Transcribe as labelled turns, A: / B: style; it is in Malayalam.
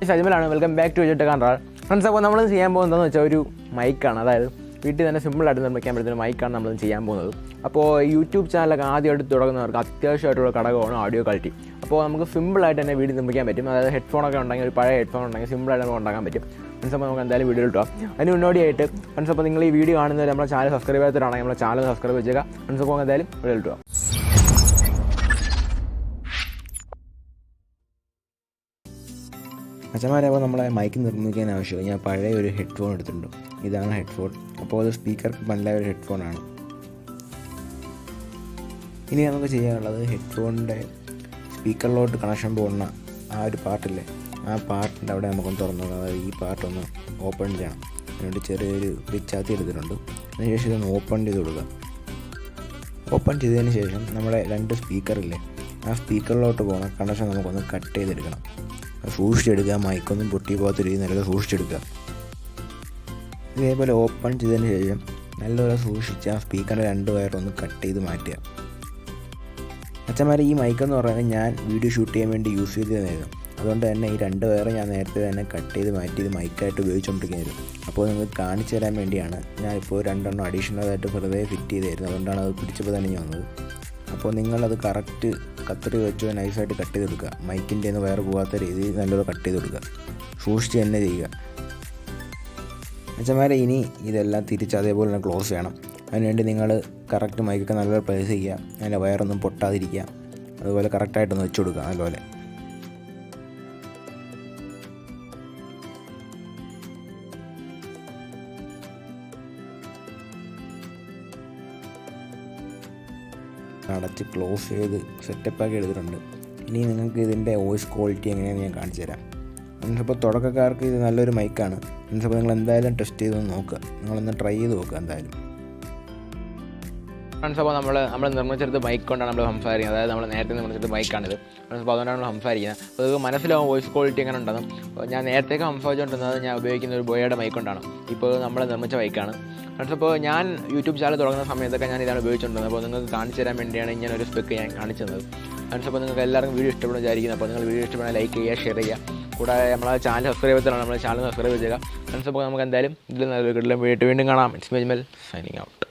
A: ഷജിമലാണ്. Welcome back to Vijit control. Friends, അപ്പോൾ നമ്മൾ ചെയ്യാൻ പോകുന്നതെന്ന് വെച്ചാൽ ഒരു മൈക്കാണ്. അതായത് വീട്ടിൽ തന്നെ സിമ്പിളായിട്ട് നിർമ്മിക്കാൻ പറ്റുന്ന മൈക്കാണ് നമ്മൾ ചെയ്യാൻ പോകുന്നത്. അപ്പോൾ യൂട്യൂബ് ചാനലൊക്കെ ആദ്യമായിട്ട് തുടങ്ങുന്നവർക്ക് അത്യാവശ്യമായിട്ടുള്ള ഘടകമാണ് ഓഡിയോ ക്വാളിറ്റി. അപ്പോൾ നമുക്ക് സിമ്പിളായിട്ട് തന്നെ വീട്ടിൽ നിർമ്മിക്കാൻ പറ്റും. അതായത് ഹെഡ്ഫോണൊക്കെ ഉണ്ടെങ്കിൽ, ഒരു പഴയ ഹെഡ്ഫോൺ ഉണ്ടെങ്കിൽ സിമ്പിളായിട്ട് നമുക്ക് ഉണ്ടാക്കാൻ പറ്റും. ഫ്രണ്ട്സ്, അപ്പോൾ നമുക്ക് എന്തായാലും വീഡിയോ കിട്ടുക. അതിന് മുന്നോടിയായിട്ട് ഫ്രണ്ട്സ്, അപ്പോൾ നിങ്ങൾ ഈ വീഡിയോ കാണുന്നവർ നമ്മുടെ ചാനൽ സബ്സ്ക്രൈബ് ചെയ്തിട്ടാണെങ്കിൽ നമ്മുടെ ചാനൽ സബ്സ്ക്രൈബ് ചെയ്യുക. ഫ്രണ്ട്സ്, അപ്പോൾ എന്തായാലും വീഡിയോ കിട്ടുക. അച്ഛന്മാരെ, അപ്പോൾ നമ്മളെ മൈക്ക് നിർമ്മിക്കാൻ ആവശ്യം ഞാൻ പഴയ ഒരു ഹെഡ്ഫോൺ എടുത്തിട്ടുണ്ട്. ഇതാണ് ഹെഡ്ഫോൺ. അപ്പോൾ അത് സ്പീക്കർക്ക് നല്ല ഒരു ഹെഡ്ഫോണാണ്. ഇനി നമുക്ക് ചെയ്യാനുള്ളത് ഹെഡ്ഫോണിൻ്റെ സ്പീക്കറിലോട്ട് കണക്ഷൻ പോകുന്ന ആ ഒരു പാർട്ടില്ലേ, ആ പാർട്ടിൻ്റെ അവിടെ നമുക്കൊന്ന് തുറന്നു നോക്കാം. അതായത് ഈ പാർട്ടൊന്ന് ഓപ്പൺ ചെയ്യണം. അതിനുവേണ്ടി ചെറിയൊരു പിച്ചാത്തി എടുത്തിട്ടുണ്ട്. അതിനുശേഷം ഇതൊന്ന് ഓപ്പൺ ചെയ്ത് കൊടുക്കുക. ഓപ്പൺ ചെയ്തതിന് ശേഷം നമ്മുടെ 2 സ്പീക്കറില്ലേ, ആ സ്പീക്കറിലോട്ട് പോകുന്ന കണക്ഷൻ നമുക്കൊന്ന് കട്ട് ചെയ്തെടുക്കണം. സൂക്ഷിച്ചെടുക്കുക. മൈക്കൊന്നും പൊട്ടി പോകാത്ത രീതിയിൽ നല്ല സൂക്ഷിച്ചെടുക്കുക. ഇതേപോലെ ഓപ്പൺ ചെയ്തതിന് ശേഷം നല്ലപോലെ സൂക്ഷിച്ച് ആ സ്പീക്കറിൻ്റെ 2 വയറൊന്ന് കട്ട് ചെയ്ത് മാറ്റുക. അച്ഛന്മാരെ, ഈ മൈക്കെന്ന് പറയുന്നത് ഞാൻ വീഡിയോ ഷൂട്ട് ചെയ്യാൻ വേണ്ടി യൂസ് ചെയ്തതായിരുന്നു. അതുകൊണ്ട് തന്നെ ഈ 2 വയറ് ഞാൻ നേരത്തെ തന്നെ കട്ട് ചെയ്ത് മാറ്റി ഇത് മൈക്കായിട്ട് ഉപയോഗിച്ചുകൊണ്ടിരിക്കുന്നത്. അപ്പോൾ നിങ്ങൾക്ക് കാണിച്ചു തരാൻ വേണ്ടിയാണ് ഞാനിപ്പോൾ 2 എണ്ണം അഡീഷണലായിട്ട് വെറുതെ ഫിറ്റ് ചെയ്തായിരുന്നു. അതുകൊണ്ടാണ് അത് പിടിച്ചപ്പോൾ തന്നെ ഞാൻ വന്നത്. അപ്പോൾ നിങ്ങളത് കറക്റ്റ് കത്രി വെച്ചോ നൈസായിട്ട് കട്ട് ചെയ്ത് കൊടുക്കുക. മൈക്കിൻ്റെ ഒന്ന് വയറ് പോകാത്ത രീതിയിൽ നല്ലപോലെ കട്ട് ചെയ്ത് കൊടുക്കുക. സൂക്ഷിച്ച് തന്നെ ചെയ്യുക. അച്ഛന്മാരെ, ഇനി ഇതെല്ലാം തിരിച്ച് അതേപോലെ തന്നെ ക്ലോസ് ചെയ്യണം. അതിനുവേണ്ടി നിങ്ങൾ കറക്റ്റ് മൈക്കൊക്കെ നല്ലപോലെ പ്ലേസ് ചെയ്യുക. അതിൻ്റെ വയറൊന്നും പൊട്ടാതിരിക്കുക. അതുപോലെ കറക്റ്റായിട്ടൊന്ന് വെച്ച് കൊടുക്കുക. നല്ലപോലെ അടച്ച് ക്ലോസ് ചെയ്ത് സെറ്റപ്പാക്കി എടുത്തിട്ടുണ്ട്. ഇനി നിങ്ങൾക്ക് ഇതിൻ്റെ വോയിസ് ക്വാളിറ്റി എങ്ങനെയാണെന്ന് ഞാൻ കാണിച്ചു തരാം. അപ്പോൾ തുടക്കക്കാർക്ക് ഇത് നല്ലൊരു മൈക്കാണ്. അപ്പോൾ നിങ്ങൾ എന്തായാലും ടെസ്റ്റ് ചെയ്തൊന്ന് നോക്കുക. നിങ്ങളൊന്ന് ട്രൈ ചെയ്ത് നോക്കുക എന്തായാലും. ഫ്രണ്ട്സ്, അപ്പോൾ നമ്മൾ നിർമ്മിച്ചെടുത്ത് മൈക്ക് കൊണ്ടാണ് നമ്മൾ സംസാരിക്കുന്നത്. അതായത് നമ്മൾ നേരത്തെ നിർമ്മിച്ചെടുത്ത് മൈക്കാണിത്. ഫ്രണ്ട്സ്, അപ്പോൾ അതുകൊണ്ടാണ് നമ്മൾ സംസാരിക്കുന്നത്. അപ്പോൾ അത് മനസ്സിലാവും വോയിസ് ക്വാളിറ്റി എങ്ങനെ ഉണ്ടെന്നും. ഞാൻ നേരത്തേക്ക് സംസാരിച്ചുകൊണ്ടിരുന്നത് ഞാൻ ഉപയോഗിക്കുന്ന ഒരു ബോയയുടെ മൈക്ക് കൊണ്ടാണ്. ഇപ്പോൾ നമ്മൾ നിർമ്മിച്ച മൈക്കാണ്. ഫ്രണ്ട്സ്, അപ്പോൾ ഞാൻ യൂട്യൂബ് ചാനൽ തുടങ്ങുന്ന സമയത്തൊക്കെ ഞാൻ ഇതാണ് ഉപയോഗിച്ചുകൊണ്ടിരുന്നത്. അപ്പോൾ നിങ്ങൾക്ക് കാണിച്ചു തരാൻ വേണ്ടിയാണ് ഇങ്ങനെ ഒരു സ്പെക്ക് ഞാൻ കാണിച്ചത്. ഫ്രണ്ട്സ്, അപ്പോൾ നിങ്ങൾക്ക് എല്ലാവർക്കും വീഡിയോ ഇഷ്ടപ്പെടുന്ന വിചാരിക്കുന്നത്. അപ്പോൾ നിങ്ങൾ വീഡിയോ ഇഷ്ടപ്പെടുന്ന ലൈക്ക് ചെയ്യുക, ഷെയർ ചെയ്യുക. കൂടാതെ നമ്മളെ ചാനൽ സബ്സ്ക്രൈബ് ചെയ്തിട്ടാണ് നമ്മുടെ ചാനൽ സബ്സ്ക്രൈബ് ചെയ്യുക. ഫ്രണ്ട്സ്, അപ്പോൾ നമുക്ക് എന്തായാലും ഇതിൽ നല്ലൊരു വീണ്ടും കാണാം. It's my Jimal signing out.